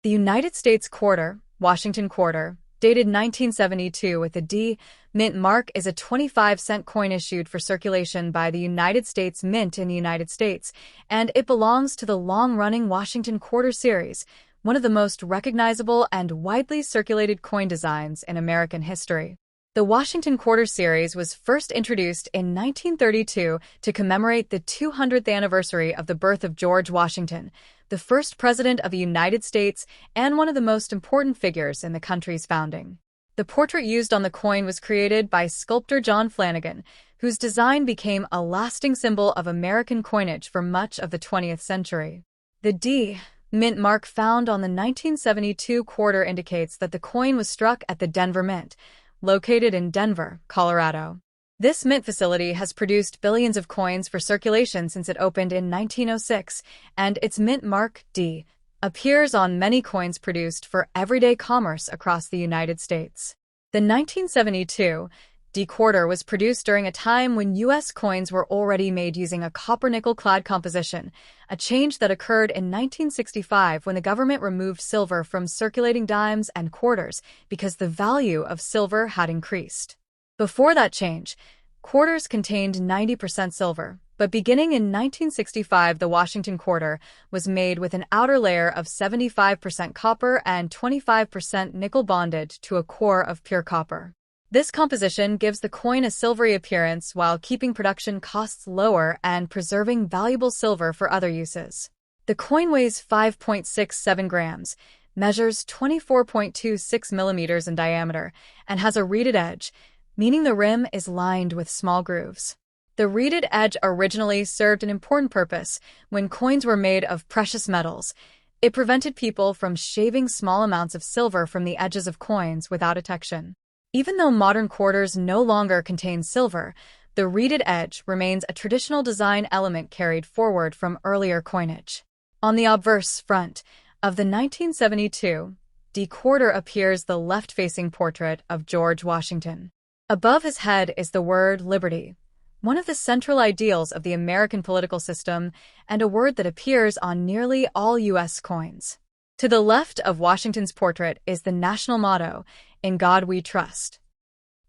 The United States quarter, Washington quarter, dated 1972 with a D Mint mark, is a 25-cent coin issued for circulation by the United States Mint in the United States, and it belongs to the long-running Washington Quarter series, one of the most recognizable and widely circulated coin designs in American history. The Washington Quarter series was first introduced in 1932 to commemorate the 200th anniversary of the birth of George Washington, the first president of the United States and one of the most important figures in the country's founding. The portrait used on the coin was created by sculptor John Flanagan, whose design became a lasting symbol of American coinage for much of the 20th century. The D Mint mark found on the 1972 quarter indicates that the coin was struck at the Denver Mint, located in Denver, Colorado. This mint facility has produced billions of coins for circulation since it opened in 1906, and its mint mark, D, appears on many coins produced for everyday commerce across the United States. The 1972 D quarter was produced during a time when U.S. coins were already made using a copper-nickel-clad composition, a change that occurred in 1965 when the government removed silver from circulating dimes and quarters because the value of silver had increased. Before that change, quarters contained 90% silver, but beginning in 1965 the Washington quarter was made with an outer layer of 75% copper and 25% nickel bonded to a core of pure copper. This composition gives the coin a silvery appearance while keeping production costs lower and preserving valuable silver for other uses. The coin weighs 5.67 grams, measures 24.26 millimeters in diameter, and has a reeded edge, meaning the rim is lined with small grooves. The reeded edge originally served an important purpose when coins were made of precious metals. It prevented people from shaving small amounts of silver from the edges of coins without detection. Even though modern quarters no longer contain silver, the reeded edge remains a traditional design element carried forward from earlier coinage. On the obverse front of the 1972 D quarter appears the left-facing portrait of George Washington. Above his head is the word liberty, one of the central ideals of the American political system and a word that appears on nearly all U.S. coins. To the left of Washington's portrait is the national motto, "In God We Trust."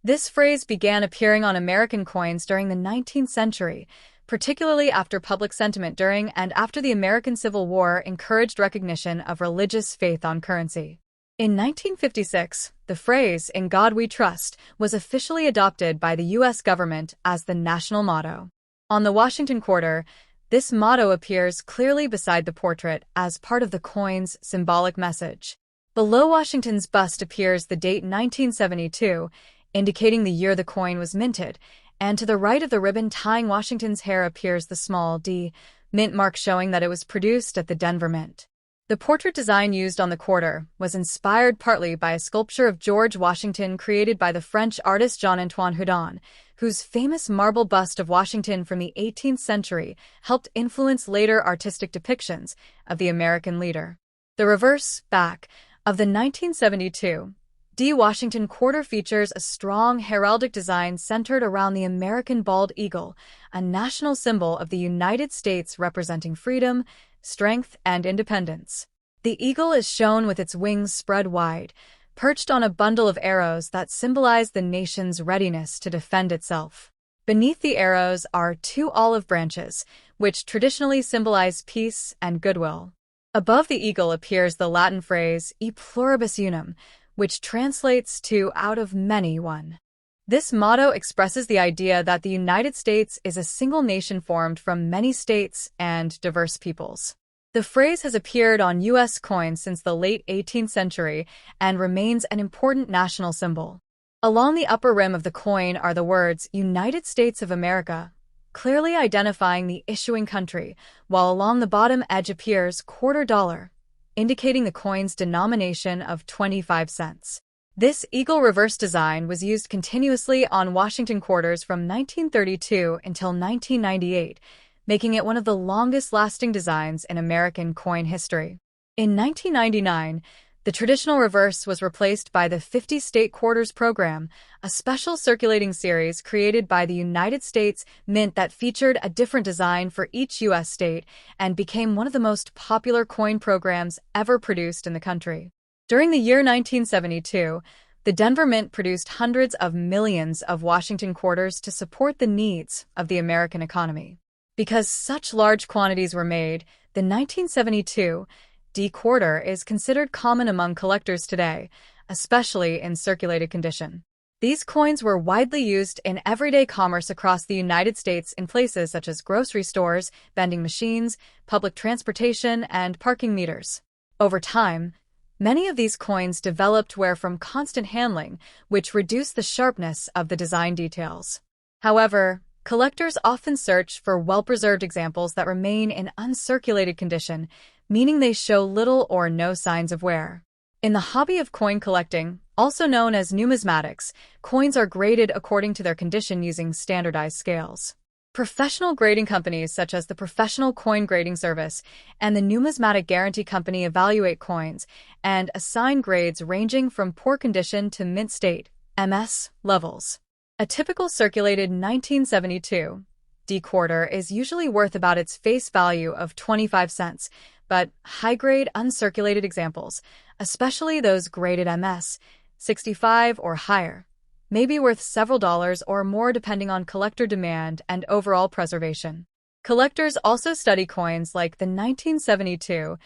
This phrase began appearing on American coins during the 19th century, particularly after public sentiment during and after the American Civil War encouraged recognition of religious faith on currency. In 1956, the phrase, "In God We Trust," was officially adopted by the U.S. government as the national motto. On the Washington quarter, this motto appears clearly beside the portrait as part of the coin's symbolic message. Below Washington's bust appears the date 1972, indicating the year the coin was minted, and to the right of the ribbon tying Washington's hair appears the small D Mint mark showing that it was produced at the Denver Mint. The portrait design used on the quarter was inspired partly by a sculpture of George Washington created by the French artist Jean-Antoine Houdon, whose famous marble bust of Washington from the 18th century helped influence later artistic depictions of the American leader. The reverse back of the 1972 D Washington quarter features a strong heraldic design centered around the American bald eagle, a national symbol of the United States representing freedom, strength, and independence. The eagle is shown with its wings spread wide, perched on a bundle of arrows that symbolize the nation's readiness to defend itself. Beneath the arrows are two olive branches, which traditionally symbolize peace and goodwill. Above the eagle appears the Latin phrase "E pluribus unum," which translates to "out of many one." This motto expresses the idea that the United States is a single nation formed from many states and diverse peoples. The phrase has appeared on U.S. coins since the late 18th century and remains an important national symbol. Along the upper rim of the coin are the words "United States of America," clearly identifying the issuing country, while along the bottom edge appears quarter dollar, indicating the coin's denomination of 25 cents. This eagle reverse design was used continuously on Washington quarters from 1932 until 1998, making it one of the longest-lasting designs in American coin history. In 1999, The traditional reverse was replaced by the 50 State Quarters program, a special circulating series created by the United States Mint that featured a different design for each U.S. state and became one of the most popular coin programs ever produced in the country. During the year 1972, the Denver Mint produced hundreds of millions of Washington quarters to support the needs of the American economy. Because such large quantities were made, the 1972 D quarter is considered common among collectors today, especially in circulated condition. These coins were widely used in everyday commerce across the United States in places such as grocery stores, vending machines, public transportation, and parking meters. Over time, many of these coins developed wear from constant handling, which reduced the sharpness of the design details. However, collectors often search for well-preserved examples that remain in uncirculated condition, meaning they show little or no signs of wear. In the hobby of coin collecting, also known as numismatics, coins are graded according to their condition using standardized scales. Professional grading companies such as the Professional Coin Grading Service and the Numismatic Guarantee Company evaluate coins and assign grades ranging from poor condition to mint state (MS) levels. A typical circulated 1972 D quarter is usually worth about its face value of 25 cents, but high-grade uncirculated examples, especially those graded MS 65 or higher, may be worth several dollars or more depending on collector demand and overall preservation. Collectors also study coins like the 1972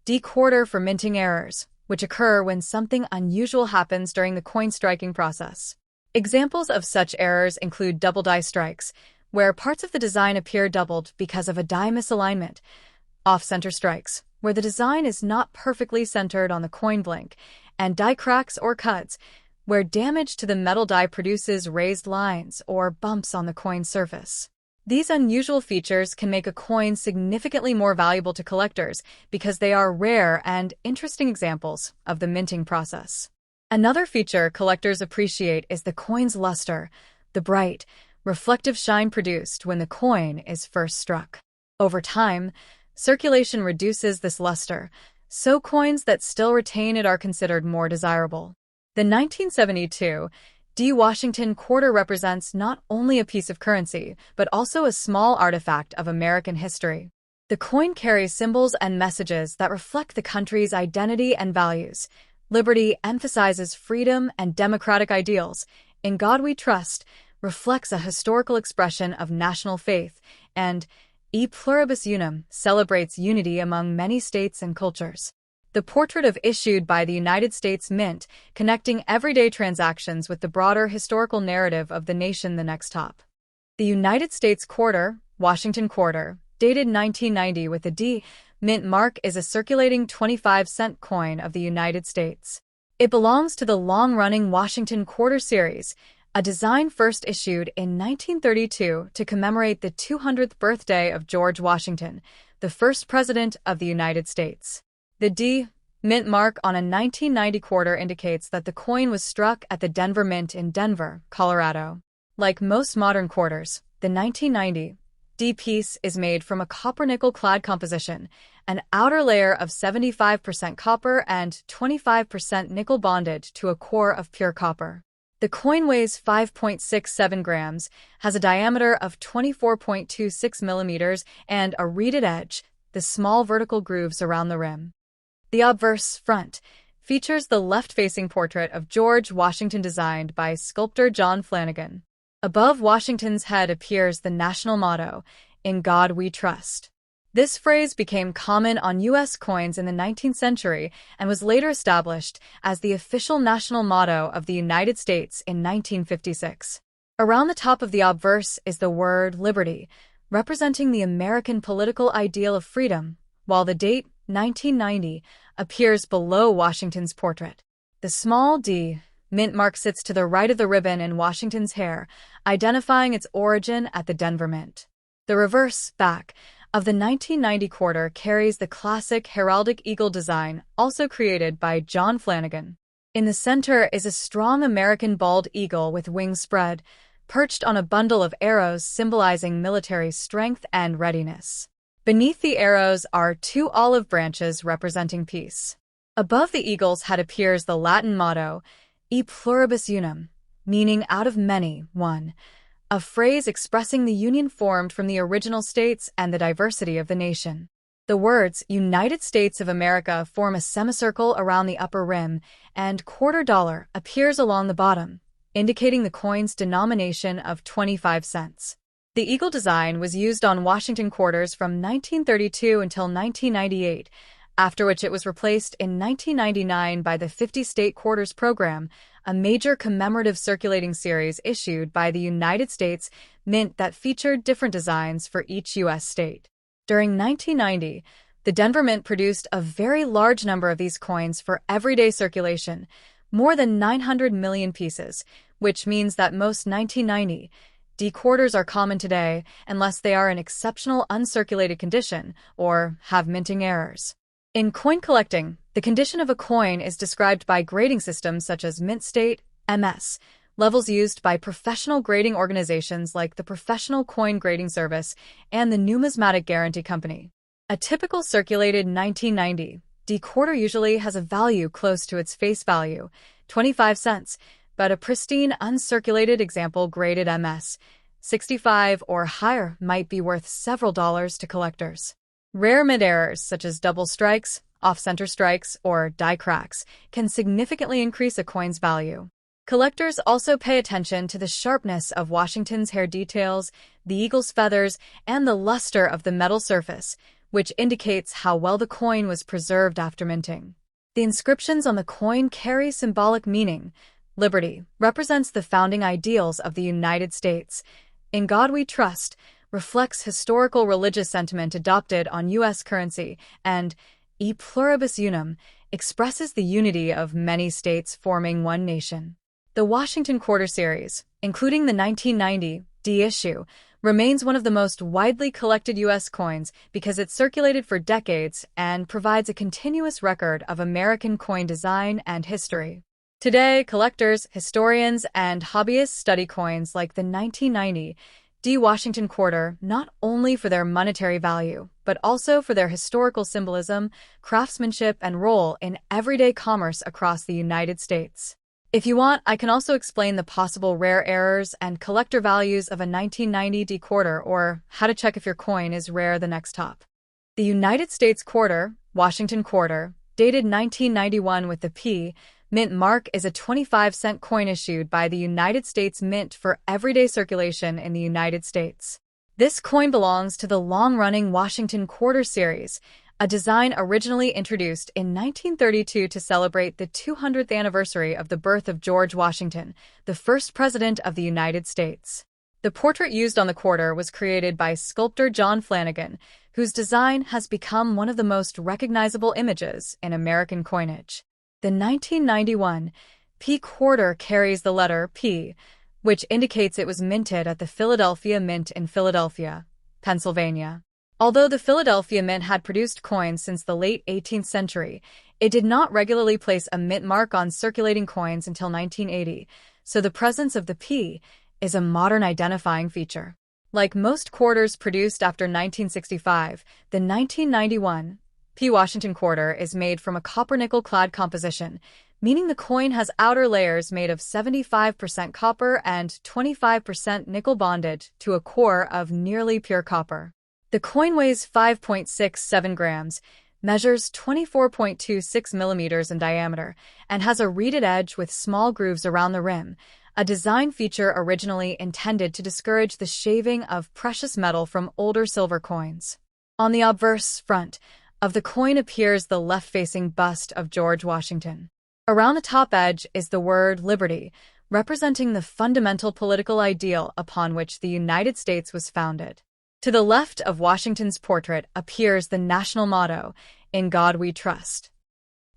D quarter for minting errors, which occur when something unusual happens during the coin striking process. Examples of such errors include double die strikes, where parts of the design appear doubled because of a die misalignment, off-center strikes, where the design is not perfectly centered on the coin blink, and die cracks or cuts, where damage to the metal die produces raised lines or bumps on the coin surface. These unusual features can make a coin significantly more valuable to collectors because they are rare and interesting examples of the minting process. Another feature collectors appreciate is the coin's luster, the bright, reflective shine produced when the coin is first struck. Over time, circulation reduces this luster, so coins that still retain it are considered more desirable. The 1972 D Washington quarter represents not only a piece of currency, but also a small artifact of American history. The coin carries symbols and messages that reflect the country's identity and values. Liberty emphasizes freedom and democratic ideals. In God We Trust reflects a historical expression of national faith, and E Pluribus Unum celebrates unity among many states and cultures. The portrait of issued by the United States Mint, connecting everyday transactions with the broader historical narrative of the nation. The next top. The United States Quarter, Washington Quarter, dated 1990 with the D Mint mark, is a circulating 25-cent coin of the United States. It belongs to the long-running Washington Quarter series, a design first issued in 1932 to commemorate the 200th birthday of George Washington, the first president of the United States. The D Mint mark on a 1990 quarter indicates that the coin was struck at the Denver Mint in Denver, Colorado. Like most modern quarters, the 1990 D piece is made from a copper-nickel clad composition, an outer layer of 75% copper and 25% nickel bonded to a core of pure copper. The coin weighs 5.67 grams, has a diameter of 24.26 millimeters, and a reeded edge, the small vertical grooves around the rim. The obverse front features the left-facing portrait of George Washington designed by sculptor John Flanagan. Above Washington's head appears the national motto, "In God We Trust." This phrase became common on U.S. coins in the 19th century and was later established as the official national motto of the United States in 1956. Around the top of the obverse is the word liberty, representing the American political ideal of freedom, while the date, 1990, appears below Washington's portrait. The small D Mint mark sits to the right of the ribbon in Washington's hair, identifying its origin at the Denver Mint. The reverse back of the 1990 quarter carries the classic heraldic eagle design, also created by John Flanagan. In the center is a strong American bald eagle with wings spread, perched on a bundle of arrows symbolizing military strength and readiness. Beneath the arrows are two olive branches representing peace. Above the eagle's head appears the Latin motto, E pluribus unum, meaning out of many, one, a phrase expressing the union formed from the original states and the diversity of the nation. The words United States of America form a semicircle around the upper rim, and quarter dollar appears along the bottom, indicating the coin's denomination of 25 cents. The eagle design was used on Washington quarters from 1932 until 1998, after which it was replaced in 1999 by the 50-State Quarters Program, a major commemorative circulating series issued by the United States Mint that featured different designs for each U.S. state. During 1990, the Denver Mint produced a very large number of these coins for everyday circulation, more than 900 million pieces, which means that most 1990 D quarters are common today unless they are in exceptional uncirculated condition or have minting errors. In coin collecting, the condition of a coin is described by grading systems such as mint state, MS, levels used by professional grading organizations like the Professional Coin Grading Service and the Numismatic Guarantee Company. A typical circulated 1990 D quarter usually has a value close to its face value, 25 cents, but a pristine uncirculated example graded MS, 65 or higher might be worth several dollars to collectors. Rare mint errors such as double strikes, off-center strikes, or die cracks can significantly increase a coin's value. Collectors also pay attention to the sharpness of Washington's hair details, the eagle's feathers, and the luster of the metal surface, which indicates how well the coin was preserved after minting. The inscriptions on the coin carry symbolic meaning. Liberty represents the founding ideals of the United States. In God We Trust reflects historical religious sentiment adopted on U.S. currency, and E pluribus unum expresses the unity of many states forming one nation. The Washington Quarter Series, including the 1990 D issue, remains one of the most widely collected U.S. coins because it circulated for decades and provides a continuous record of American coin design and history. Today, collectors, historians, and hobbyists study coins like the 1990 D Washington Quarter not only for their monetary value, but also for their historical symbolism, craftsmanship, and role in everyday commerce across the United States. If you want, I can also explain the possible rare errors and collector values of a 1990 D quarter, or how to check if your coin is rare the next top. The United States Quarter, Washington Quarter, dated 1991 with the P Mint mark, is a 25-cent coin issued by the United States Mint for everyday circulation in the United States. This coin belongs to the long-running Washington Quarter Series, a design originally introduced in 1932 to celebrate the 200th anniversary of the birth of George Washington, the first president of the United States. The portrait used on the quarter was created by sculptor John Flanagan, whose design has become one of the most recognizable images in American coinage. The 1991 P quarter carries the letter P, which indicates it was minted at the Philadelphia Mint in Philadelphia, Pennsylvania. Although the Philadelphia Mint had produced coins since the late 18th century, it did not regularly place a mint mark on circulating coins until 1980, so the presence of the P is a modern identifying feature. Like most quarters produced after 1965, the 1991 P Washington Quarter is made from a copper-nickel-clad composition, meaning the coin has outer layers made of 75% copper and 25% nickel bonded to a core of nearly pure copper. The coin weighs 5.67 grams, measures 24.26 millimeters in diameter, and has a reeded edge with small grooves around the rim, a design feature originally intended to discourage the shaving of precious metal from older silver coins. On the obverse front of the coin appears the left-facing bust of George Washington. Around the top edge is the word Liberty, representing the fundamental political ideal upon which the United States was founded. To the left of Washington's portrait appears the national motto, In God We Trust.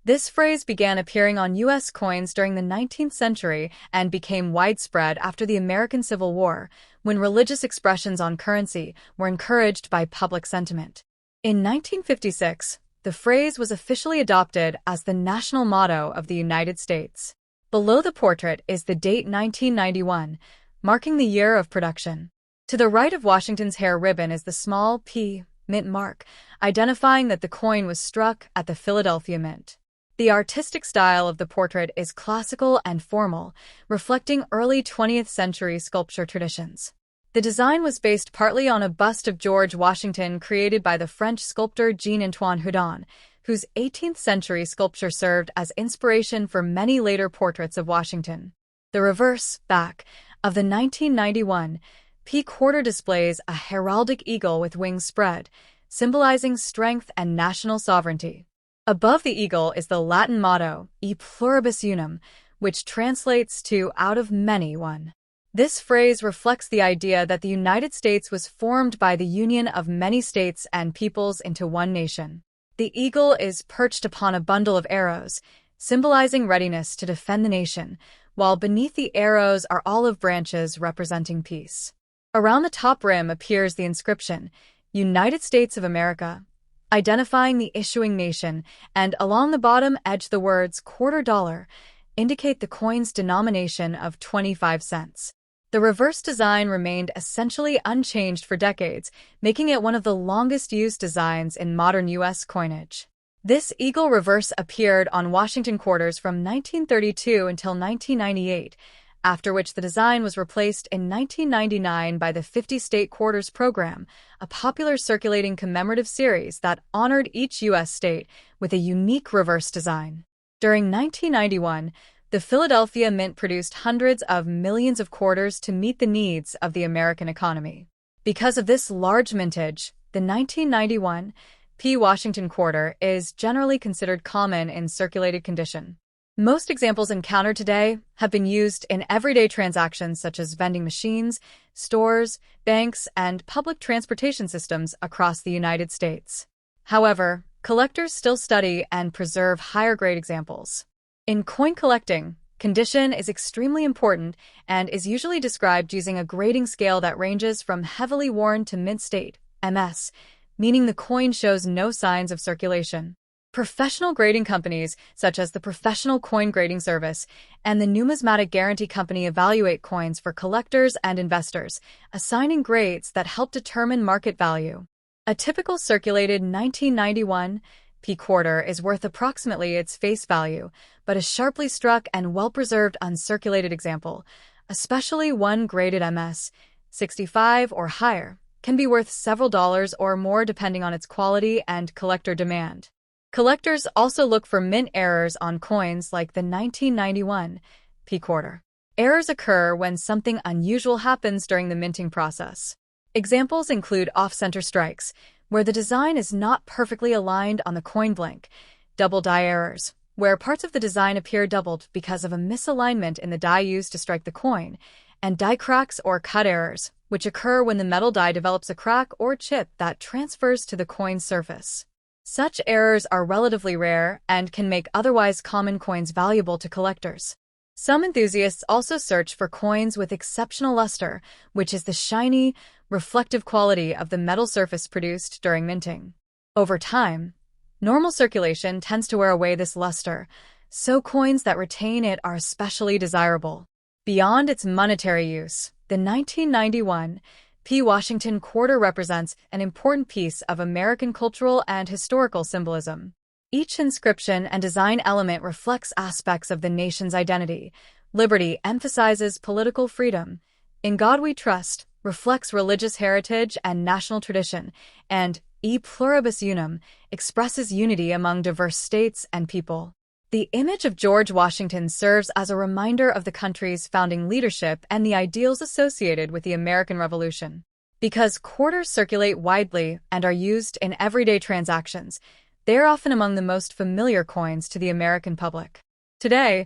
This phrase began appearing on U.S. coins during the 19th century and became widespread after the American Civil War, when religious expressions on currency were encouraged by public sentiment. In 1956, the phrase was officially adopted as the national motto of the United States. Below the portrait is the date 1991, marking the year of production. To the right of Washington's hair ribbon is the small P Mint mark, identifying that the coin was struck at the Philadelphia Mint. The artistic style of the portrait is classical and formal, reflecting early 20th century sculpture traditions. The design was based partly on a bust of George Washington created by the French sculptor Jean-Antoine Houdon, whose 18th century sculpture served as inspiration for many later portraits of Washington. The reverse, back, of the 1991 P quarter displays a heraldic eagle with wings spread, symbolizing strength and national sovereignty. Above the eagle is the Latin motto, E pluribus unum, which translates to out of many one. This phrase reflects the idea that the United States was formed by the union of many states and peoples into one nation. The eagle is perched upon a bundle of arrows, symbolizing readiness to defend the nation, while beneath the arrows are olive branches representing peace. Around the top rim appears the inscription, United States of America, identifying the issuing nation, and along the bottom edge the words quarter dollar indicate the coin's denomination of 25 cents. The reverse design remained essentially unchanged for decades, making it one of the longest-used designs in modern U.S. coinage. This eagle reverse appeared on Washington quarters from 1932 until 1998, after which the design was replaced in 1999 by the 50-State Quarters Program, a popular circulating commemorative series that honored each U.S. state with a unique reverse design. During 1991, the Philadelphia Mint produced hundreds of millions of quarters to meet the needs of the American economy. Because of this large mintage, the 1991 P. Washington quarter is generally considered common in circulated condition. Most examples encountered today have been used in everyday transactions such as vending machines, stores, banks, and public transportation systems across the United States. However, collectors still study and preserve higher-grade examples. In coin collecting, condition is extremely important and is usually described using a grading scale that ranges from heavily worn to mint state, MS, meaning the coin shows no signs of circulation. Professional grading companies, such as the Professional Coin Grading Service and the Numismatic Guarantee Company, evaluate coins for collectors and investors, assigning grades that help determine market value. A typical circulated 1991 P quarter is worth approximately its face value, but a sharply struck and well-preserved uncirculated example, especially one graded MS 65 or higher, can be worth several dollars or more depending on its quality and collector demand. Collectors also look for mint errors on coins like the 1991 P quarter. Errors occur when something unusual happens during the minting process. Examples include off-center strikes, where the design is not perfectly aligned on the coin blank, double die errors, where parts of the design appear doubled because of a misalignment in the die used to strike the coin, and die cracks or cut errors, which occur when the metal die develops a crack or chip that transfers to the coin's surface. Such errors are relatively rare and can make otherwise common coins valuable to collectors. Some enthusiasts also search for coins with exceptional luster, which is the shiny, reflective quality of the metal surface produced during minting. Over time, normal circulation tends to wear away this luster, so coins that retain it are especially desirable. Beyond its monetary use, the 1991 P. Washington quarter represents an important piece of American cultural and historical symbolism. Each inscription and design element reflects aspects of the nation's identity. Liberty emphasizes political freedom. In God We Trust reflects religious heritage and national tradition, and E pluribus unum expresses unity among diverse states and people. The image of George Washington serves as a reminder of the country's founding leadership and the ideals associated with the American Revolution. Because quarters circulate widely and are used in everyday transactions, they are often among the most familiar coins to the American public. Today,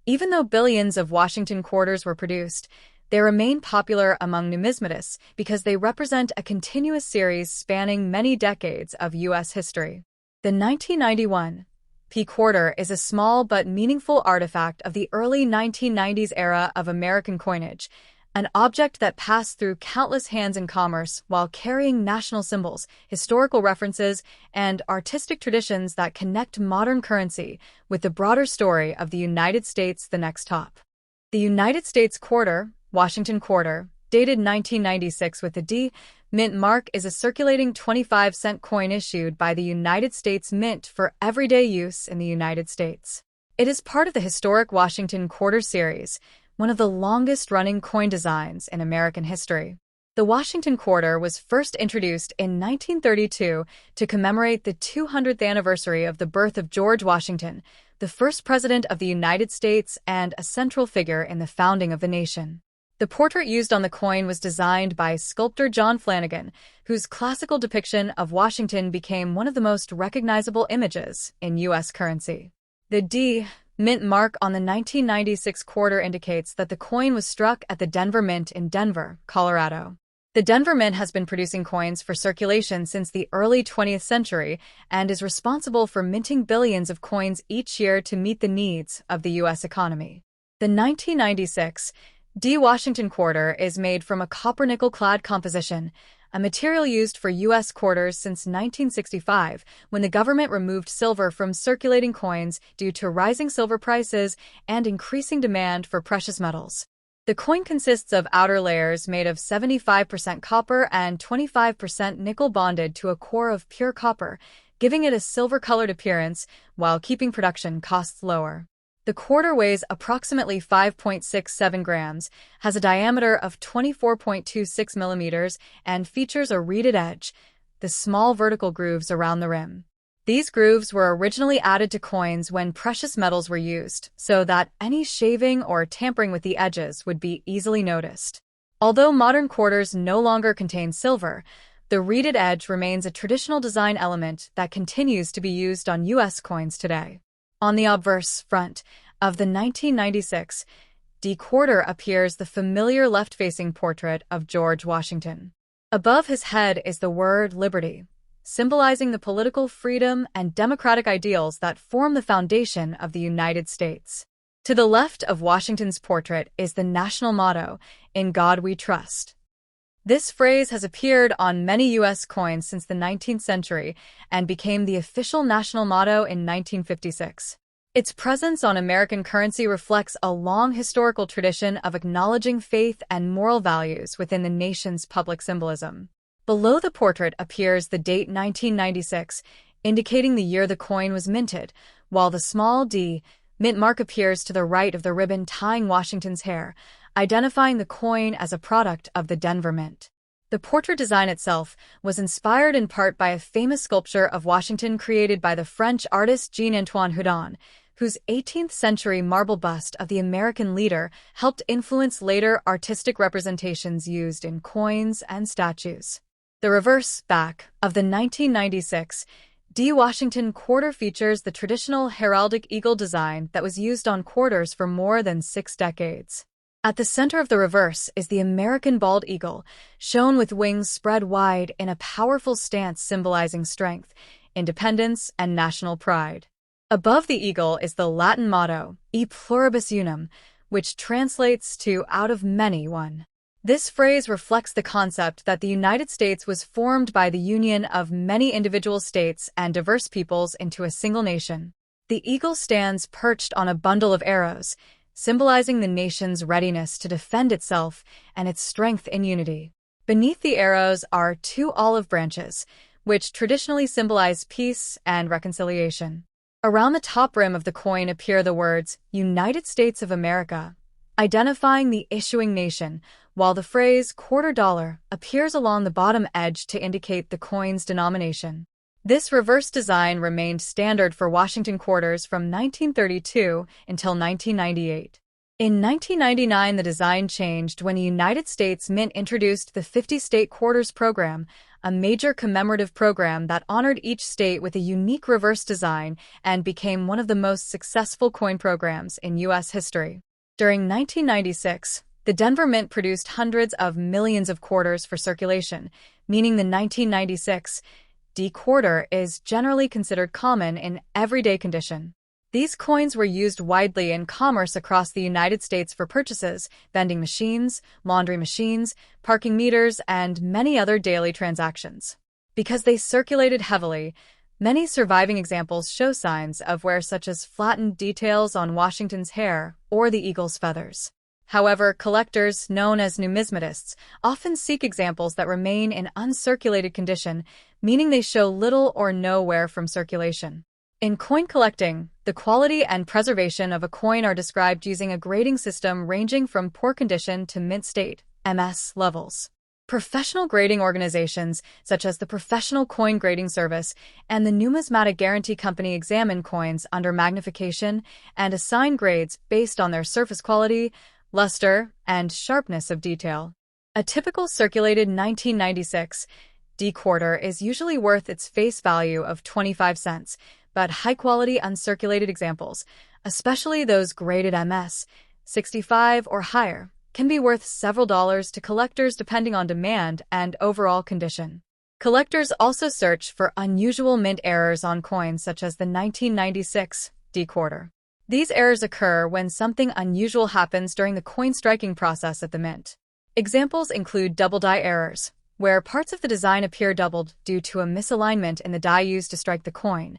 even though billions of Washington quarters were produced, they remain popular among numismatists because they represent a continuous series spanning many decades of U.S. history. The 1991 P quarter is a small but meaningful artifact of the early 1990s era of American coinage, an object that passed through countless hands in commerce while carrying national symbols, historical references, and artistic traditions that connect modern currency with the broader story of the United States. The next top. The United States quarter, Washington quarter, dated 1996 with the D. Mint mark, is a circulating 25-cent coin issued by the United States Mint for everyday use in the United States. It is part of the historic Washington Quarter series, one of the longest-running coin designs in American history. The Washington Quarter was first introduced in 1932 to commemorate the 200th anniversary of the birth of George Washington, the first president of the United States and a central figure in the founding of the nation. The portrait used on the coin was designed by sculptor John Flanagan, whose classical depiction of Washington became one of the most recognizable images in U.S. currency. The D. Mint mark on the 1996 quarter indicates that the coin was struck at the Denver Mint in Denver, Colorado. The Denver Mint has been producing coins for circulation since the early 20th century and is responsible for minting billions of coins each year to meet the needs of the U.S. economy. The 1996 D. Washington Quarter is made from a copper-nickel-clad composition, a material used for U.S. quarters since 1965, when the government removed silver from circulating coins due to rising silver prices and increasing demand for precious metals. The coin consists of outer layers made of 75% copper and 25% nickel bonded to a core of pure copper, giving it a silver-colored appearance while keeping production costs lower. The quarter weighs approximately 5.67 grams, has a diameter of 24.26 millimeters, and features a reeded edge, the small vertical grooves around the rim. These grooves were originally added to coins when precious metals were used, so that any shaving or tampering with the edges would be easily noticed. Although modern quarters no longer contain silver, the reeded edge remains a traditional design element that continues to be used on U.S. coins today. On the obverse front of the 1996 D. Quarter appears the familiar left-facing portrait of George Washington. Above his head is the word liberty, symbolizing the political freedom and democratic ideals that form the foundation of the United States. To the left of Washington's portrait is the national motto, "In God We Trust." This phrase has appeared on many U.S. coins since the 19th century and became the official national motto in 1956. Its presence on American currency reflects a long historical tradition of acknowledging faith and moral values within the nation's public symbolism. Below the portrait appears the date 1996, indicating the year the coin was minted, while the small D. Mint mark appears to the right of the ribbon tying Washington's hair, identifying the coin as a product of the Denver Mint. The portrait design itself was inspired in part by a famous sculpture of Washington created by the French artist Jean-Antoine Houdon, whose 18th-century marble bust of the American leader helped influence later artistic representations used in coins and statues. The reverse back of the 1996 D. Washington Quarter features the traditional heraldic eagle design that was used on quarters for more than 6 decades. At the center of the reverse is the American bald eagle, shown with wings spread wide in a powerful stance symbolizing strength, independence, and national pride. Above the eagle is the Latin motto, E pluribus unum, which translates to out of many one. This phrase reflects the concept that the United States was formed by the union of many individual states and diverse peoples into a single nation. The eagle stands perched on a bundle of arrows, symbolizing the nation's readiness to defend itself and its strength in unity. Beneath the arrows are 2 olive branches, which traditionally symbolize peace and reconciliation. Around the top rim of the coin appear the words, United States of America, identifying the issuing nation, while the phrase quarter dollar appears along the bottom edge to indicate the coin's denomination. This reverse design remained standard for Washington quarters from 1932 until 1998. In 1999, the design changed when the United States Mint introduced the 50-state quarters program, a major commemorative program that honored each state with a unique reverse design and became one of the most successful coin programs in U.S. history. During 1996, the Denver Mint produced hundreds of millions of quarters for circulation, meaning the 1996 D. Quarter is generally considered common in everyday condition. These coins were used widely in commerce across the United States for purchases, vending machines, laundry machines, parking meters, and many other daily transactions. Because they circulated heavily, many surviving examples show signs of wear such as flattened details on Washington's hair or the eagle's feathers. However, collectors, known as numismatists, often seek examples that remain in uncirculated condition, meaning they show little or no wear from circulation. In coin collecting, the quality and preservation of a coin are described using a grading system ranging from poor condition to mint state, MS, levels. Professional grading organizations, such as the Professional Coin Grading Service and the Numismatic Guarantee Company, examine coins under magnification and assign grades based on their surface quality, luster, and sharpness of detail. A typical circulated 1996 D quarter is usually worth its face value of 25 cents, but high-quality uncirculated examples, especially those graded MS 65 or higher, can be worth several dollars to collectors depending on demand and overall condition. Collectors also search for unusual mint errors on coins such as the 1996 D quarter. These errors occur when something unusual happens during the coin striking process at the mint. Examples include double die errors, where parts of the design appear doubled due to a misalignment in the die used to strike the coin.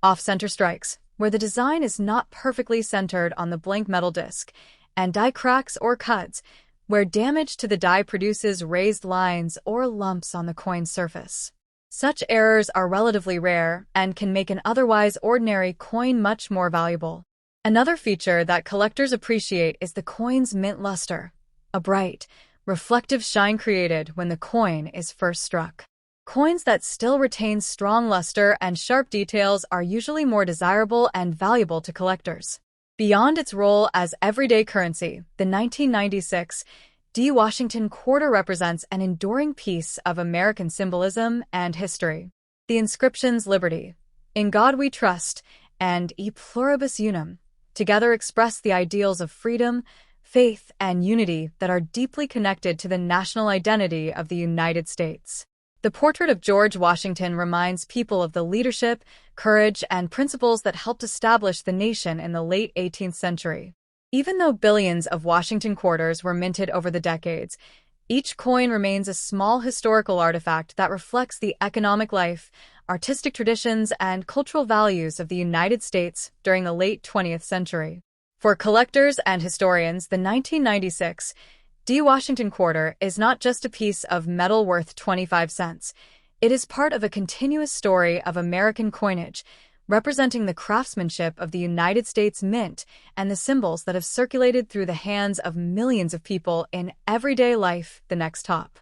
Off-center strikes, where the design is not perfectly centered on the blank metal disc, and die cracks or cuts, where damage to the die produces raised lines or lumps on the coin's surface. Such errors are relatively rare and can make an otherwise ordinary coin much more valuable. Another feature that collectors appreciate is the coin's mint luster, a bright, reflective shine created when the coin is first struck. Coins that still retain strong luster and sharp details are usually more desirable and valuable to collectors. Beyond its role as everyday currency, the 1996 D Washington quarter represents an enduring piece of American symbolism and history. The inscriptions "Liberty," "In God We Trust," and "E Pluribus Unum" together express the ideals of freedom, faith, and unity that are deeply connected to the national identity of the United States. The portrait of George Washington reminds people of the leadership, courage, and principles that helped establish the nation in the late 18th century. Even though billions of Washington quarters were minted over the decades, each coin remains a small historical artifact that reflects the economic life, artistic traditions, and cultural values of the United States during the late 20th century. For collectors and historians, the 1996 D Washington quarter is not just a piece of metal worth 25 cents. It is part of a continuous story of American coinage, representing the craftsmanship of the United States Mint and the symbols that have circulated through the hands of millions of people in everyday life. The next top.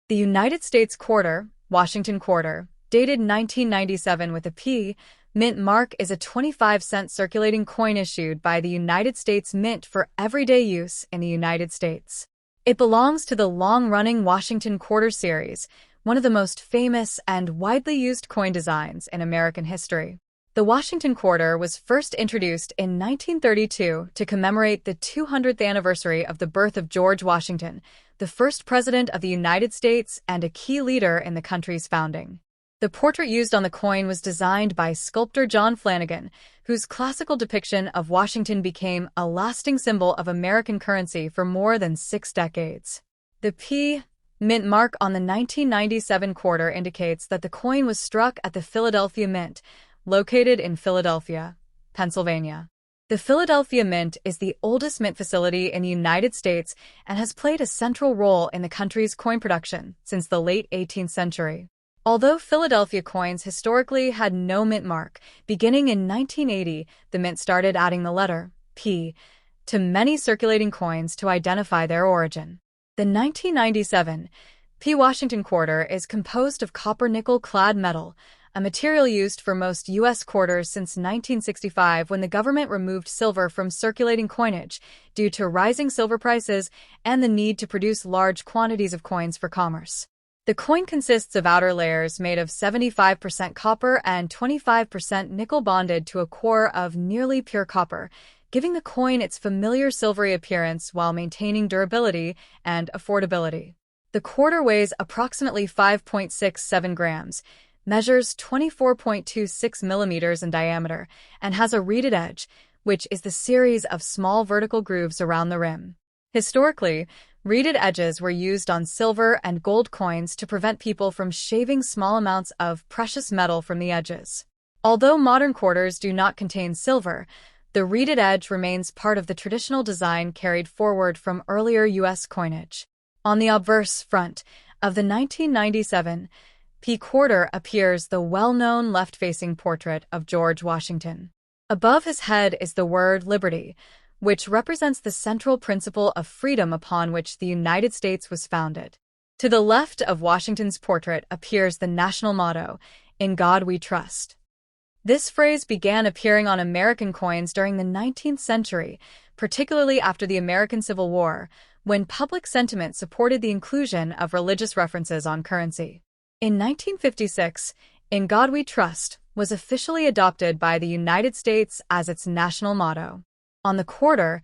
The United States quarter, Washington quarter, dated 1997 with a P mint mark, is a 25-cent circulating coin issued by the United States Mint for everyday use in the United States. It belongs to the long-running Washington Quarter series, one of the most famous and widely used coin designs in American history. The Washington Quarter was first introduced in 1932 to commemorate the 200th anniversary of the birth of George Washington, the first president of the United States and a key leader in the country's founding. The portrait used on the coin was designed by sculptor John Flanagan, whose classical depiction of Washington became a lasting symbol of American currency for more than 6 decades. The P mint mark on the 1997 quarter indicates that the coin was struck at the Philadelphia Mint, located in Philadelphia, Pennsylvania. The Philadelphia Mint is the oldest mint facility in the United States and has played a central role in the country's coin production since the late 18th century. Although Philadelphia coins historically had no mint mark, beginning in 1980, the mint started adding the letter P to many circulating coins to identify their origin. The 1997 P Washington quarter is composed of copper-nickel-clad metal, a material used for most U.S. quarters since 1965, when the government removed silver from circulating coinage due to rising silver prices and the need to produce large quantities of coins for commerce. The coin consists of outer layers made of 75% copper and 25% nickel bonded to a core of nearly pure copper, giving the coin its familiar silvery appearance while maintaining durability and affordability. The quarter weighs approximately 5.67 grams, measures 24.26 millimeters in diameter, and has a reeded edge, which is the series of small vertical grooves around the rim. Historically, reeded edges were used on silver and gold coins to prevent people from shaving small amounts of precious metal from the edges. Although modern quarters do not contain silver, The reeded edge remains part of the traditional design carried forward from earlier U.S. coinage. On the obverse front of the 1997 P quarter appears the well-known left-facing portrait of George Washington. Above his head is the word liberty, which represents the central principle of freedom upon which the United States was founded. To the left of Washington's portrait appears the national motto, "In God We Trust." This phrase began appearing on American coins during the 19th century, particularly after the American Civil War, when public sentiment supported the inclusion of religious references on currency. In 1956, "In God We Trust" was officially adopted by the United States as its national motto. On the quarter,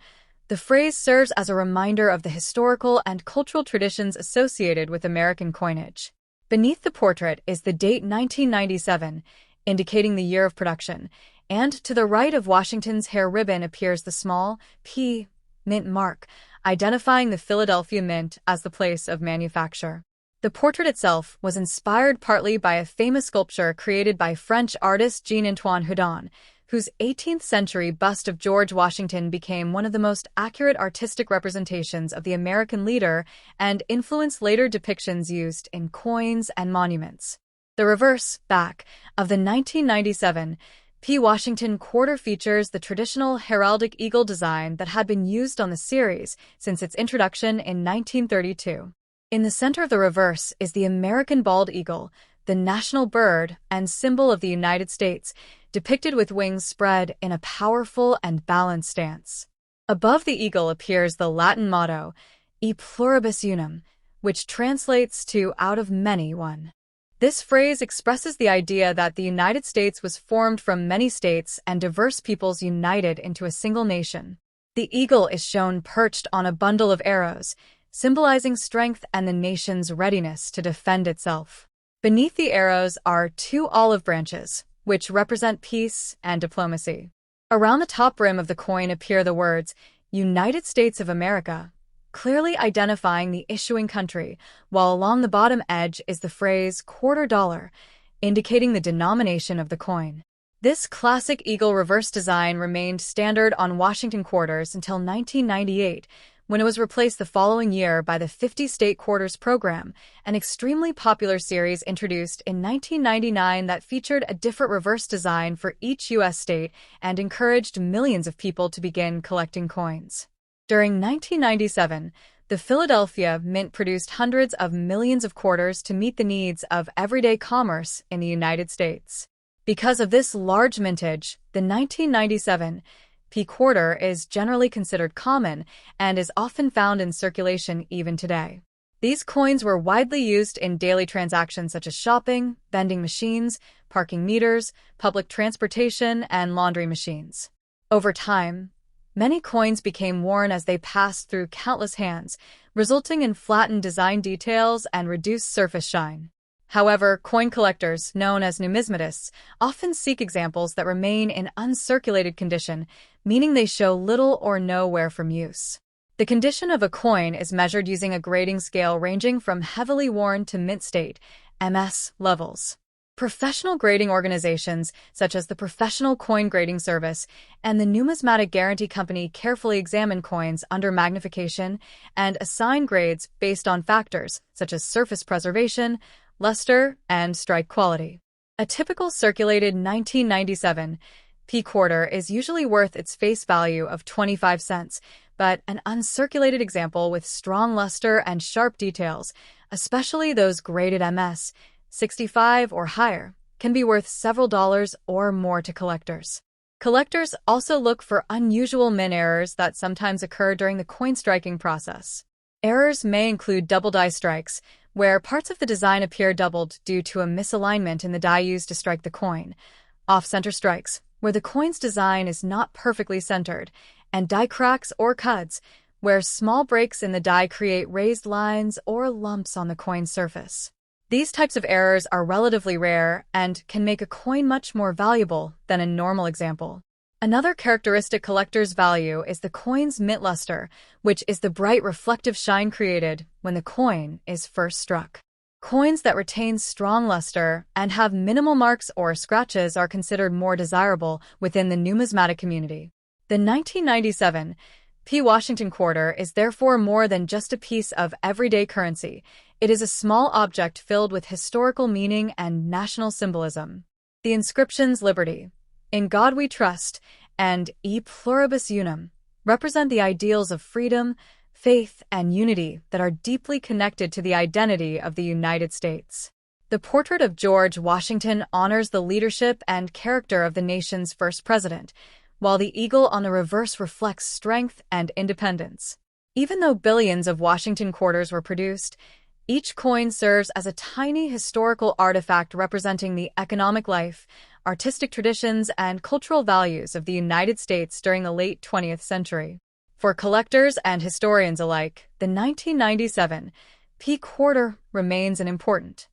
the phrase serves as a reminder of the historical and cultural traditions associated with American coinage. Beneath the portrait is the date 1997, indicating the year of production, and to the right of Washington's hair ribbon appears the small P mint mark, identifying the Philadelphia Mint as the place of manufacture. The portrait itself was inspired partly by a famous sculpture created by French artist Jean-Antoine Houdon, whose 18th-century bust of George Washington became one of the most accurate artistic representations of the American leader and influenced later depictions used in coins and monuments. The reverse back of the 1997 P. Washington quarter features the traditional heraldic eagle design that had been used on the series since its introduction in 1932. In the center of the reverse is the American bald eagle, the national bird and symbol of the United States, depicted with wings spread in a powerful and balanced stance. Above the eagle appears the Latin motto, E pluribus unum, which translates to out of many one. This phrase expresses the idea that the United States was formed from many states and diverse peoples united into a single nation. The eagle is shown perched on a bundle of arrows, symbolizing strength and the nation's readiness to defend itself. Beneath the arrows are two olive branches, which represent peace and diplomacy. Around the top rim of the coin appear the words, United States of America, clearly identifying the issuing country, while along the bottom edge is the phrase quarter dollar, indicating the denomination of the coin. This classic eagle reverse design remained standard on Washington quarters until 1998, when it was replaced the following year by the 50-State Quarters program, an extremely popular series introduced in 1999 that featured a different reverse design for each U.S. state and encouraged millions of people to begin collecting coins. During 1997, the Philadelphia Mint produced hundreds of millions of quarters to meet the needs of everyday commerce in the United States. Because of this large mintage, the 1997 P quarter is generally considered common and is often found in circulation even today. These coins were widely used in daily transactions such as shopping, vending machines, parking meters, public transportation, and laundry machines. Over time, many coins became worn as they passed through countless hands, resulting in flattened design details and reduced surface shine. However, coin collectors, known as numismatists, often seek examples that remain in uncirculated condition, meaning they show little or no wear from use. The condition of a coin is measured using a grading scale ranging from heavily worn to mint state, MS, levels. Professional grading organizations, such as the Professional Coin Grading Service and the Numismatic Guarantee Company, carefully examine coins under magnification and assign grades based on factors such as surface preservation, luster, and strike quality. A typical circulated 1997 P quarter is usually worth its face value of 25 cents, but an uncirculated example with strong luster and sharp details, especially those graded MS 65 or higher, can be worth several dollars or more to collectors. Collectors also look for unusual mint errors that sometimes occur during the coin striking process. Errors may include double die strikes, where parts of the design appear doubled due to a misalignment in the die used to strike the coin, off-center strikes, where the coin's design is not perfectly centered, and die cracks or cuts, where small breaks in the die create raised lines or lumps on the coin's surface. These types of errors are relatively rare and can make a coin much more valuable than a normal example. Another characteristic collectors value is the coin's mint luster, which is the bright reflective shine created when the coin is first struck. Coins that retain strong luster and have minimal marks or scratches are considered more desirable within the numismatic community. The 1997 P. Washington Quarter is therefore more than just a piece of everyday currency. It is a small object filled with historical meaning and national symbolism. The inscriptions Liberty, In God We Trust, and E Pluribus Unum represent the ideals of freedom, faith, and unity that are deeply connected to the identity of the United States. The portrait of George Washington honors the leadership and character of the nation's first president, while the eagle on the reverse reflects strength and independence. Even though billions of Washington quarters were produced, each coin serves as a tiny historical artifact representing the economic life, artistic traditions, and cultural values of the United States during the late 20th century. For collectors and historians alike, the 1997 P. Quarter remains an important